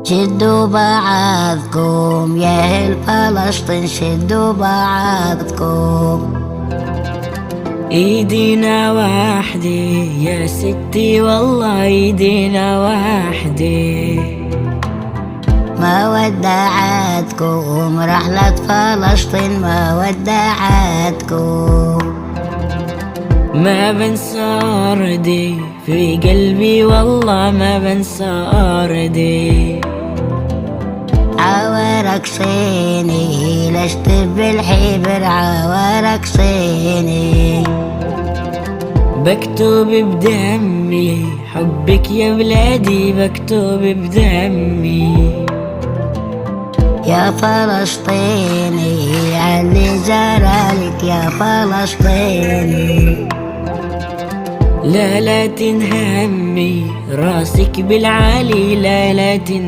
شدوا بعضكم يا أهل فلسطين، شدوا بعضكم. ايدينا واحدة يا ستي والله ايدينا واحدة. ما ودعتكم رحلة فلسطين، ما ودعتكم. ما بنسى أرضي في قلبي والله ما بنسى أرضي. عوارك صيني لست بالحبر، عوارك صيني. بكتب بدمي حبك يا بلادي، بكتب بدمي. يا فلسطيني علي زرالك يا فلسطيني. لا لا تنهمي راسك بالعالي، لا لا تنهمي.